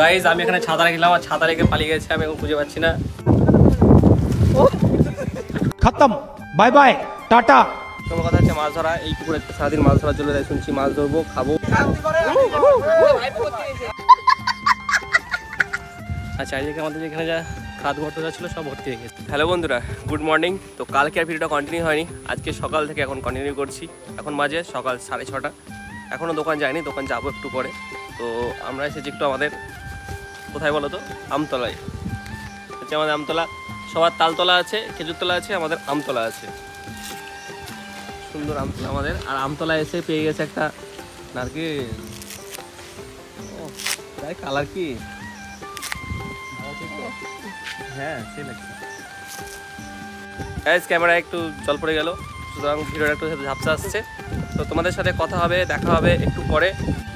Guys আমি এখানে ছাতা রাখলাম আর ছাতা রেখে পালিয়ে গেছে, আমি এখন খুঁজে পাচ্ছি না। খতম, বাই বাই, টাটা। তোমার কথা হচ্ছে মাছ ধরা, এই পুকুরে সারাদিন মাছ ধরার জন্য তাই শুনছি মাছ ধরবো, খাবো। আর চারিদিকে আমাদের যেখানে যা খাদ গর্ত যা ছিল সব ভর্তি হয়ে গেছে। হ্যালো বন্ধুরা, গুড মর্নিং। তো কালকে আর ভিডিওটা কন্টিনিউ হয়নি, আজকে সকাল থেকে এখন কন্টিনিউ করছি। এখন বাজে সকাল 6:30। এখনও দোকান যায়নি, দোকান যাবো একটু পরে। তো আমরা এসেছি একটু আমাদের কোথায় বলো তো, আমতলায়। হচ্ছে আমাদের আমতলা, সবার তালতলা আছে, খেজুরতলা আছে, আমাদের আমতলা আছে। সুন্দর আমতলা আমাদের। আর আমতলা এসে পেয়ে গেছে একটা নারকেল। ও তাই কালার কি, হ্যাঁ সেই লাগছে। গাইস ক্যামেরা একটু জল পড়ে গেল, সুতরাং ভিডিওটা একটু ঝাপসা আসছে। তো তোমাদের সাথে কথা হবে, দেখা হবে একটু পরে।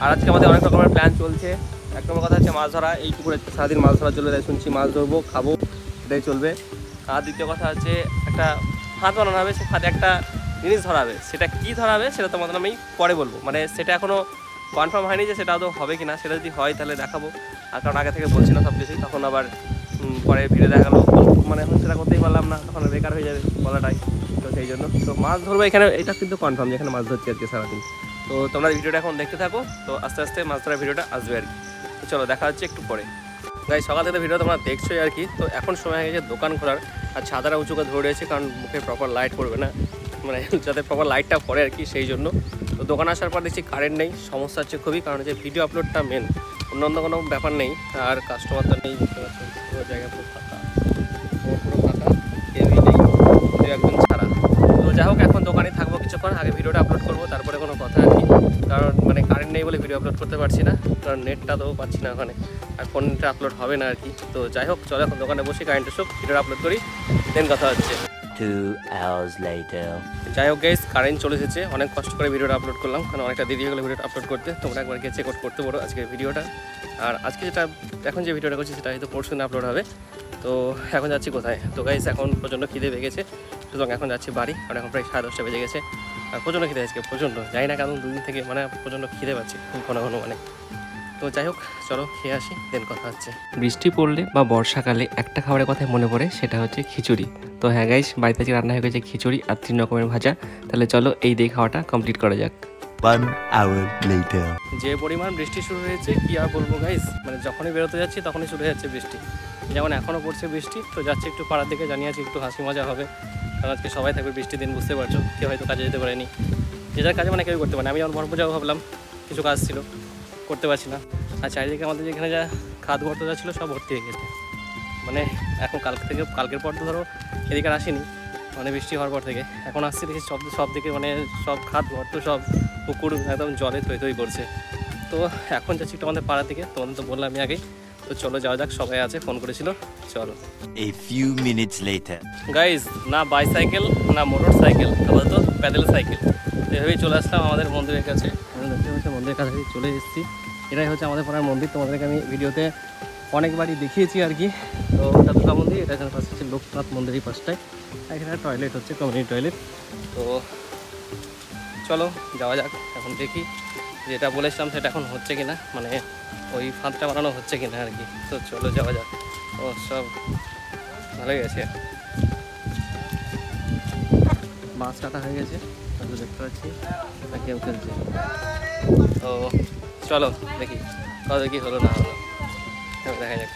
আর আজকে আমাদের অনেক রকমের প্ল্যান চলছে। এক নম্বর কথা হচ্ছে মাছ ধরা, এই পুকুরে সারাদিন মাছ ধরার জন্য তাই শুনছি মাছ ধরবো, খাবো, এটাই চলবে। আর দ্বিতীয় কথা হচ্ছে একটা ফাঁদ বানানো হবে, সে ফাঁদে একটা জিনিস ধরাবে। সেটা কি ধরাবে সেটা তোমাদের আমি পরে বলবো, মানে সেটা এখনও কনফার্ম হয়নি যে সেটা আদৌ হবে কিনা। সেটা যদি হয় তাহলে দেখাবো, আর কারণ আগে থেকে বলছি না সব কিছুই, তখন আবার পরে ভিডিও দেখালো মানে এখন সেটা করতেই পারলাম না, তখন বেকার হয়ে যাবে বলাটাই। তো সেই জন্য তো মাছ ধরবো এখানে, এটা কিন্তু কনফার্ম যেখানে মাছ ধরছি আজকে সারাদিন। তো তোমরা ভিডিওটা এখন দেখতে থাকো, তো আস্তে আস্তে মাছ ধরার ভিডিওটা আসবে আর কি। তো চলো দেখা হচ্ছে একটু পরে। গাই সকাল থেকে ভিডিও তোমরা দেখছোই আর কি। তো এখন সময় হয়ে গেছে দোকান খোলার, আর ছাতাটা উঁচু করে ধরে রয়েছে কারণ মুখে প্রপার লাইট পড়বে না, মানে যাতে প্রপার লাইটটা পড়ে আর কি, সেই জন্য। তো দোকান আসার পর দেখছি কারেন্ট নেই, সমস্যা হচ্ছে খুবই, কারণ হচ্ছে ভিডিও আপলোডটা মেন, অন্য কোনো ব্যাপার নেই। আর কাস্টমার তো নেই, বুঝতে পারছো, পুরো জায়গা পুরো ফাঁকা, পুরো ফাঁকা, কেউই নেই, কেউ একদম ছাড়া। তো যাই হোক এখন দোকানে থাকবো কিছুক্ষণ, আগে ভিডিওটা আপলোড করবো তারপরে কোনো কথা আর কি। কারণ মানে কারেন্ট নেই বলে ভিডিও আপলোড করতে পারছি না, কারণ নেটটা তো পাচ্ছি না ওখানে, আর ফোনটা আপলোড হবে না আর কি। তো যাই হোক চলো এখন দোকানে বসে কারেন্টের সব ভিডিও আপলোড করি, দেন কথা হচ্ছে। 2 hours later. যাই হোক গাইস কারেন্ট চলে এসেছে, অনেক কষ্ট করে ভিডিওটা আপলোড করলাম, কারণ অনেকটা দেরি হয়ে গেলো ভিডিওটা আপলোড করতে। তোমরা একবার গিয়ে চেক আউট করতে পারো আজকের ভিডিওটা। আর আজকে যেটা এখন যে ভিডিওটা করছি সেটা হয়তো পরশু দিন আপলোড হবে। তো এখন যাচ্ছি কোথায়, তো গাইস এখন প্রচণ্ড খিদে পেয়ে গেছে, সুতরাং এখন যাচ্ছি বাড়ি, কারণ এখন প্রায় 10:30 বেজে গেছে। আর প্রচণ্ড খিদে আজকে, প্রচণ্ড, জানি না কেন দুদিন থেকে মানে প্রচণ্ড খিদে পাচ্ছি খুব ঘন ঘন মানে। তো যাই হোক চলো খেয়ে আসি, দেন কথা হচ্ছে। বৃষ্টি পড়লে বা বর্ষাকালে একটা খাবারের কথাই মনে পড়ে, সেটা হচ্ছে খিচুড়ি। তো হ্যাঁ গাইস বাড়িতে আজকে রান্না হয়ে গেছে খিচুড়ি আর 3 রকমের ভাজা। তাহলে চলো এই দিয়ে খাওয়াটা কমপ্লিট করা যাক। 1 hour later. যে পরিমাণ বৃষ্টি শুরু হয়েছে কি আর বলবো গাইস, মানে যখনই বেরোতে যাচ্ছি তখনই শুরু হয়ে যাচ্ছে বৃষ্টি। যেমন এখনও পড়ছে বৃষ্টি, তো যাচ্ছি একটু পাড়ার দিকে, জানিয়ে আছি একটু হাসি মজা হবে, কারণ আজকে সবাই থাকবে বৃষ্টির দিন, বুঝতে পারছো, কেউ হয়তো কাজে যেতে পারেনি, যে যার কাজে মানে কেউ করতে পারে। আমি যেমন বড় পূজাও ভাবলাম, কিছু কাজ ছিল করতে পারছি না। আর চারিদিকে আমাদের যেখানে যা খাদ গর্ত যা ছিল সব ভর্তি হয়ে গেছে, মানে এখন কালকের পর তো ধরো এদিকে আর আসিনি, মানে বৃষ্টি হওয়ার পর থেকে এখন আসছি, দেখি সব দিকে মানে সব খাদ গর্ত, সব পুকুর একদম জলে থই থই করছে। তো এখন যাচ্ছি একটু আমাদের পাড়ার দিকে, তোমাদের তো বললাম আমি আগেই। তো চলো যাওয়া যাক, সবাই আছে, ফোন করেছিল, চলো। A few minutes later. Guys না বাইসাইকেল না মোটর সাইকেল, আপাতত প্যাডেল সাইকেল, এভাবেই চলে আসলাম আমাদের মন্দিরের কাছে। দেখতে হচ্ছে মন্দিরের কাছে চলে এসেছি, এটাই হচ্ছে আমাদের পাড়ার মন্দির, তোমাদেরকে আমি ভিডিওতে অনেকবারই দেখিয়েছি আর কি। তো এটা দুর্গা মন্দির, এটা এখানে পাশে হচ্ছে লোকনাথ মন্দিরের পাশটায়, এখানে টয়লেট হচ্ছে কমিউনিটি টয়লেট। তো চলো যাওয়া যাক, এখন দেখি যেটা বলেছিলাম সেটা এখন হচ্ছে কিনা, মানে ওই ফাঁদটা বানানো হচ্ছে কিনা আর কি। তো চলো যাওয়া যাক। ও সব ভালোই গেছে, মাছ কাটা হয়ে গেছে, দেখতে পাচ্ছি কেউ খেলছে। তো চলো দেখি কত কি হলো না হলো, দেখা যাক।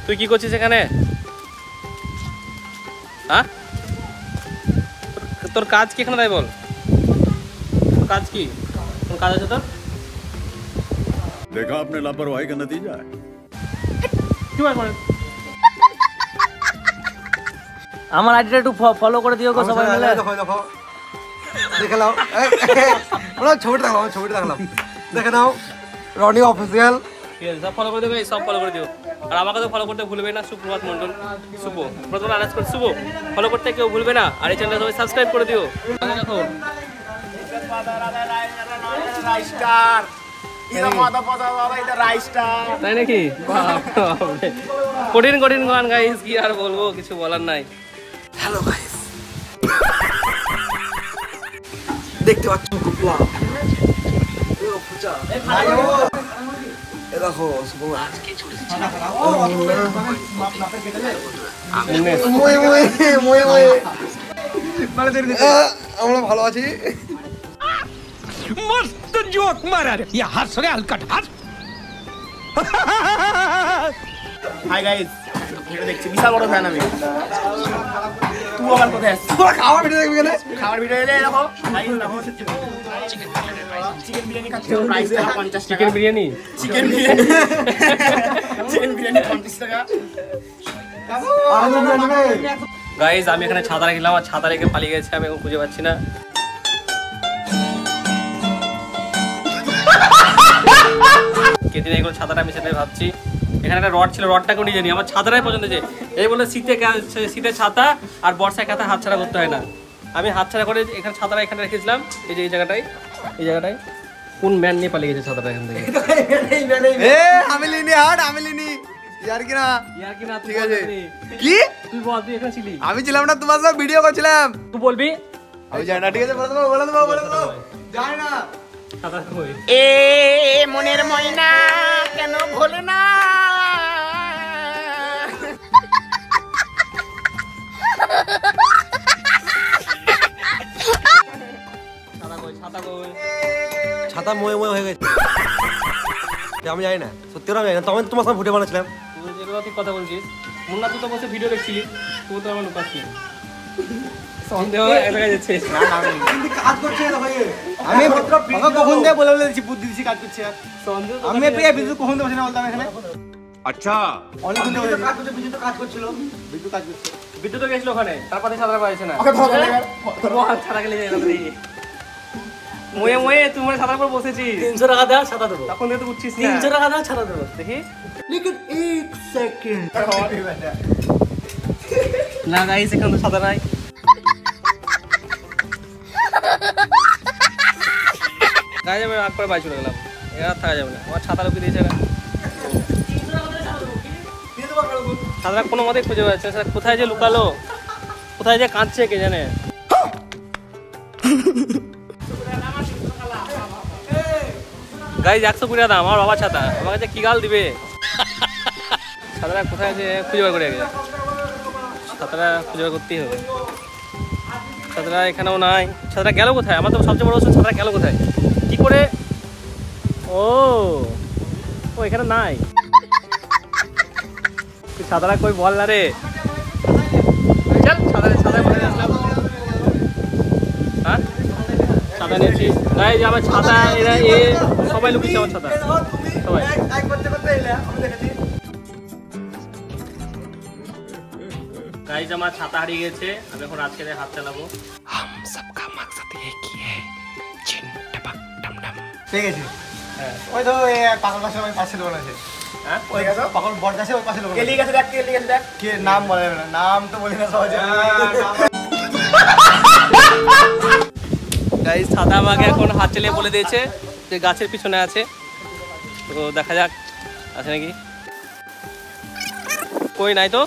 তুই কি করছিস এখানে? হ্যাঁ তোর কাজ কি এখানে, তাই বল, তোর কাজ কি, তোর কাজ আছে তোর? देखा आपने लापरवाही का नतीजा है। আমার আইডিটা একটু ফলো করে দিও গো সবাই মিলে। দেখো দেখো দেখে নাও, বলো ছবিটা দেখলাম দেখে নাও, রনি অফিসিয়াল সব ফলো করে দেবে, সব ফলো করে দিও। আর আমাকে তো ফলো করতে ভুলবে না, সুপ্রভাত মন্ডল, শুভ প্রথমে আনাজ করে শুভ, ফলো করতে কেউ ভুলবে না। আর এই চ্যানেলটা সবাই সাবস্ক্রাইব করে দিও। দেখো তাই নাকি, কঠিন কঠিন গান গাইস, কি আর বলবো, কিছু বলার নাই। হ্যালো গাইস, দেখতে পাচ্ছ এ দেখো শুভম আমরা ভালো আছি। मस्त जोक मारा रे ये हंस रे हलकट हंस হাই গাইস, ভিডিও দেখছি, বিশাল বড় ফ্যান আমি। তুই আমার কোথায় আসছিস? তোরা খাওয়া ভিডিও দেখবি কেন? খাবার ভিডিও এলে দেখো, প্রাইস দেখো। চিকেন বিরিয়ানি খাচ্ছি, প্রাইস দেখো 50 টাকা। চিকেন বিরিয়ানি চিকেন বিরিয়ানি 50 টাকা। গাইজ আমি এখানে ছাতা রেখেছিলাম আর ছাতা রেখে পালিয়ে গেছে, আমি এখন খুঁজে পাচ্ছি না। কেটে এগুলো ছাতাটা আমি সেটাই ভাবছি। এখানে একটা রড ছিল, রডটাকেও নিয়ে জানি আমার ছাতাটাই পছন্দ যে এই বলে শীতে ছাতা আর বর্ষায় কাঁথা হাত ছাড়া করতে হয় না। আমি হাত ছাড়া করে এখানে ছাতাটা এখানে রেখেছিলাম, এই যে এই জায়গাটায় কোন ম্যান নিয়ে পালিয়ে গেছে ছাতাটা এখান থেকে। আমি লিনি হাট, আমি লিনি ইয়ার কি না ইয়ার কি না, তুই ঠিক আছে। বল রে। কি তুই বল, তুই এখানে ছিলি, আমি ছিলাম না, তোমার সাথে ভিডিও করছিলাম। তুই বলবি আমি জানি না, ঠিক আছে বলে দেবো জানি না। ছাতা কই? এ মনের ময়না কেন ভোলে না? ছাতা কই? ছাতা ময়ে হয়ে গেছে, আমি জানি না, সত্যি আমি জানি না। তখন তোমার সাথে ভিডিও বানাচ্ছিলাম। তুই যেগুলো ঠিক কথা বলছিস, মুন্না তুই তো বসে ভিডিও দেখছিলি, তুই তো আমার লুকাচ্ছিস। সন্দেহ দেখা যাচ্ছে। কাজ করছে আমি কখন দিয়ে বলে দিচ্ছি, বুদ্ধি দিচ্ছি, কাজ করছি। আর সন্দেহ তো আমি পেয়ে বিদ্যুৎ কখন দিয়ে বসে না বলতাম এখানে। अच्छा অনেকদিন ধরে কাজ করছে, বিদ্যুৎ কাজ করছিল, বিদ্যুৎ কাজ করছে। বিদ্যুৎ তো গেছিল ওখানে, তারপরে ছাতা পাইছে না। ওকে ধরে গেল। ছাতা গেলে যাই না দেখি। ময়ে তুই মানে ছাতার উপর বসেছিস, 300 টাকা দাও ছাতা দেবো, তখন থেকে তো উঠছিস না। 300 টাকা দাও ছাতা দেবো। দেখি लेकिन 1 सेकंड না গাইস, এখানে তো ছাতা নাই। গাইস আমি রাগ করে বাড়ি চলে গেলাম, এরা থাকা যাবে না, আমার ছাতা লুকিয়ে দিয়েছে না। ছাতাটা কোনো মতেই খুঁজে পাচ্ছে না, কোথায় যে লুকালো, কোথায় যে কাঁদছে কে জানে। গাইস 120 টাকা দাম, আমার বাবা ছাতা, আমার কাছে কি গাল দিবে। ছাতাটা কোথায় আছে খুঁজে বার করে আগে, ছাতাটা খুঁজে বার করতেই হবে। ছাতাটা এখানেও নাই, ছাতাটা গেল কোথায়? আমার তো সবচেয়ে বড় হচ্ছে ছাতাটা গেল কোথায়, কি করে? ও এখানে নাই, তুই ছাতাটা কই বল না রে। চল ছাতায় বলে আসলাম। হ্যাঁ ছাতা নিয়েছি গাইস, আমার ছাতা এরা সবাই লুকিয়েছে আমার ছাতা, সবাই। গাইস আমার ছাতা হারিয়ে গেছে, আমি এখন আজকে হাত চালাবো। ঠিক আছে। হ্যাঁ ওই তো পাগল গাছের ওই পাশে দোকান আছে। হ্যাঁ ওই পাগল বট গাছে ওই পাশে দোকান। কেলি গাছে দেখ, কেলি গাছে দেখ। কি নাম বলে না, নাম তো বলি না সহজে। গাইস ছাতা আমাকে এখন হাত চালিয়ে বলে দিয়েছে যে গাছের পিছনে আছে, তো দেখা যাক আছে নাকি। কই নাই তো।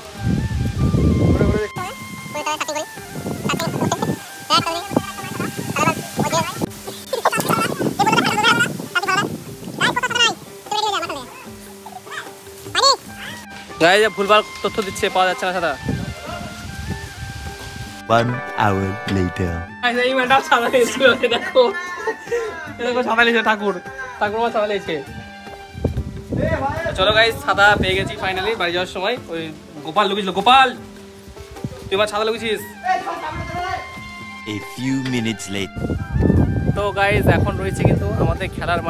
গাইস ভুলভাল তথ্য দিচ্ছে, পাওয়া যাচ্ছে না ছাতা। 1 hour later. এই ম্যাডাম ছাতা নিয়েছিল, দেখো দেখো ছাতা নিয়েছে, ঠাকুর আমার ছাতা নিয়েছে। চলো গাইস ছাতা পেয়ে গেছি ফাইনালি। বাড়ি যাওয়ার সময় ওই গোপাল লুকিয়েছিল, গোপাল তুই আমার ছাতা লুকিয়েছিস। A few minutes later. তো গাইস এখন রয়েছে কিন্তু আমাদের খেলার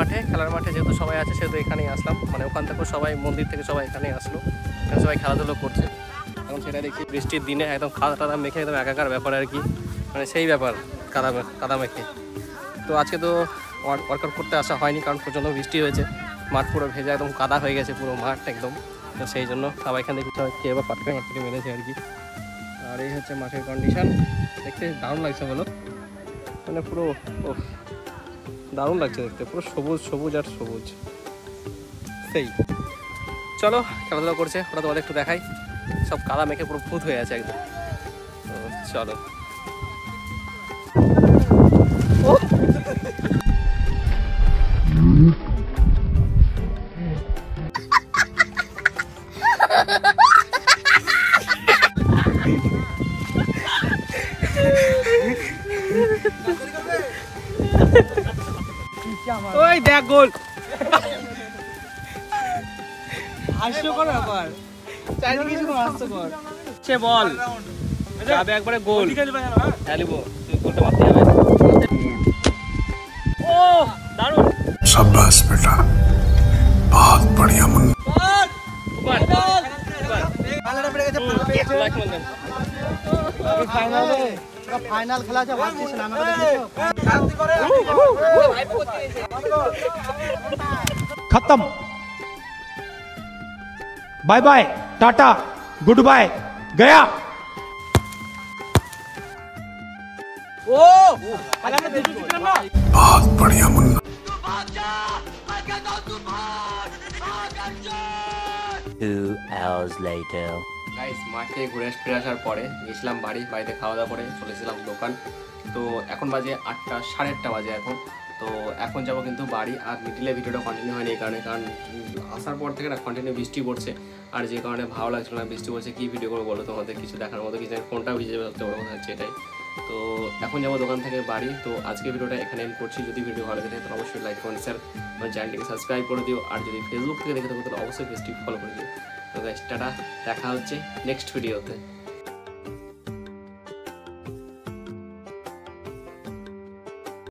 মাঠে যেহেতু সবাই আছে সেহেতু এখানেই আসলাম, মানে ওখান থেকে সবাই, মন্দির থেকে সবাই এখানেই আসলো, এখানে সবাই খেলাধুলো করছে। এখন সেটা দেখছি বৃষ্টির দিনে একদম কাদা মেখে একদম একাকার ব্যাপার আর কি, মানে সেই ব্যাপার কাদা মেখে। তো আজকে তো ওয়ার্কআউট করতে আসা হয়নি, কারণ প্রচণ্ড বৃষ্টি হয়েছে, মাঠ পুরো ভেজা একদম কাদা হয়ে গেছে পুরো মাঠ একদম। তো সেই জন্য সবাই এখান থেকে কে এবার পাটকে মেরেছে আর কি। আর এই হচ্ছে মাঠের কন্ডিশন, দেখতে দারুণ লাগছে বলো, মানে পুরো দারুণ লাগছে দেখতে, পুরো সবুজ আর সবুজ। সেই চলো খেলাধুলা করছে, ওটা তোমাদের একটু দেখাই। সব কাদা মেখে পুরো ভূত হয়ে আছে একদম। তো চলো। দেখ গোল হাস্যকর ব্যাপার চারিদিকে শুধু হাস্যকর সে বল যাবে একবারে গোল খেলবো তুই গোলটা মারতে হবে ও দারুণ शाबाश बेटा बहुत बढ़िया मुन्ना ফাইনাল খেলা আছে ভাবছিস না আমাকে खत्म bye bye tata goodbye गया बहुत बढ़िया मुन्ना 2 hours later. গাইস মাঠ থেকে ফিরে আসার পরে গেছিলাম বাড়িতে খাওয়া দাওয়া করে চলেছিলাম দোকান তো এখন বাজে 8টা 8:30 বাজে এখন তো এখন যাবো কিন্তু বাড়ি আর মিডিলে ভিডিওটা কন্টিনিউ হয়নি এই কারণে কারণ আসার পর থেকে না কন্টিনিউ বৃষ্টি পড়ছে আর যে কারণে ভালো লাগছিল না বৃষ্টি পড়ছে কী ভিডিও করবো বলো তোমাদের কিছু দেখার মতো কিছু ফোনটা ভিজে যাচ্ছে বড় কথা হচ্ছে এটাই তো এখন যাবো দোকান থেকে বাড়ি তো আজকে ভিডিওটা এখানে এন্ড করছি যদি ভিডিও ভালো লাগে তাহলে অবশ্যই লাইক কমেন্ট শেয়ার আমার চ্যানেলটিকে সাবস্ক্রাইব করে দিও আর যদি ফেসবুক থেকে দেখে থাকো তাহলে অবশ্যই পেজটি ফলো করে দিও তো গাইস টাটা দেখা হচ্ছে নেক্সট ভিডিওতে